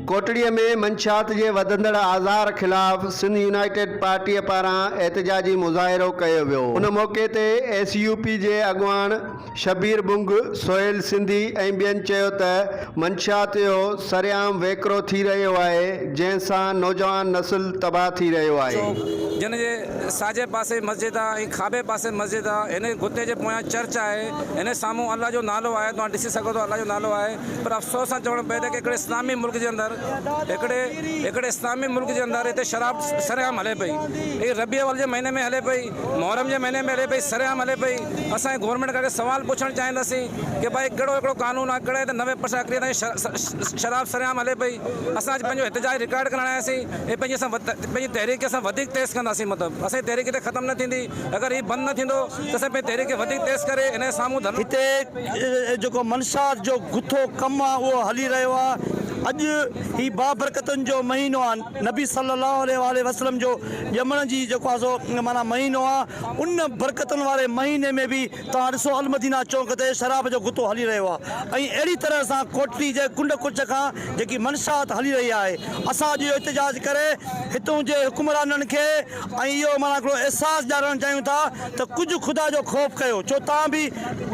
कोटड़ीअ में मंशात जे वधंदड़ आज़ार खिलाफ़ सिंध यूनाइटेड पार्टीअ पारां एहतजाजी मुज़ाहिरो कयो वियो। उन मौक़े ते SUP जे अॻुवाण शबीर बुंग, सोहेल सिंधी ऐं ॿियनि चयो त मंशात जो सरेआम वेकिरो थी रहियो आहे, जंहिंसां नौजवान नस्ल तबाह थी रहियो आहे। जिन जे साॼे पासे मस्जिद आहे, खाॿे पासे मस्जिद आहे, हिन गुते जे पोयां चर्च आहे, हिन साम्हूं अल्लाह जो नालो आहे, तव्हां ॾिसी सघो था अल्लाह जो नालो आहे। पर अफ़सोस सां चवणो पए थो कि हिकिड़े इस्लामी मुल्क जे अंदरि हिकिड़े इस्लामी मुल्क जे अंदरि हिते शराब सरेआम हले पई। हीअ रबी अवल जे महीने में हले पई, मुहर्रम जे महीने में हले पई, सरेआम हले पई। असांजे गवर्नमेंट खां सवाल पुछणु चाहींदासीं कि भाई कहिड़ो हिकिड़ो कानून आहे, कहिड़े त 90% आख़िरी ताईं शराब सरेआम हले पई। असां पंहिंजो एहतजाज रिकॉर्ड करणु आयासीं, ऐं पंहिंजी तहरीक असां वधीक तेज़ कंदासीं। मतिलबु असांजी तहरीक हिते ख़तमु न थींदी, अगरि हीअ बंदि न थींदो त असां पंहिंजी तहरीक वधीक तेज़ करे हिन जे साम्हूं हिते जेको मंशात जो गुथो कमु आहे उहो हली रहियो आहे। अॼु ही बाबरकतुनि जो महीनो आहे, नबी सल्लल्लाहु अलैहि वसल्लम जो ॼमण जी जेको आहे सो माना महीनो आहे। उन बरकतुनि वारे महीने में बि तव्हां ॾिसो अलमदीना चौक ते शराब जो गुथो हली रहियो आहे। ऐं अहिड़ी तरह सां कोटड़ी जे कुंड कुच खां जेकी मंशात हली रही आहे, असां अॼु इहो इतिजाज करे हितों जे हुकुमराननि खे ऐं इहो माना हिकिड़ो अहसासु ॾियारणु चाहियूं था त कुझु ख़ुदा जो ख़ौफ़ कयो। छो तव्हां बि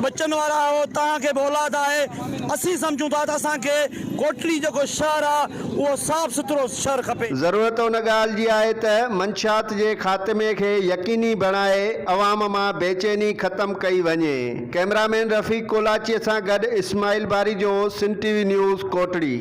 बचनि वारा आहियो, तव्हांखे बि औलाद आहे। असीं सम्झूं था त असांखे कोटड़ी जेको शहर आहे उहो साफ़ सुथरो शहर खपे। ज़रूरत उन ॻाल्हि जी आहे त मंशात जे ख़ात्मे खे यकीनी बणाए अवाम मां बेचैनी ख़तमु कई वञे। कैमरामैन रफ़ीक कोलाचीअ सां गॾु इस्माइल बारी जो सिंध TV न्यूज़ कोटड़ी।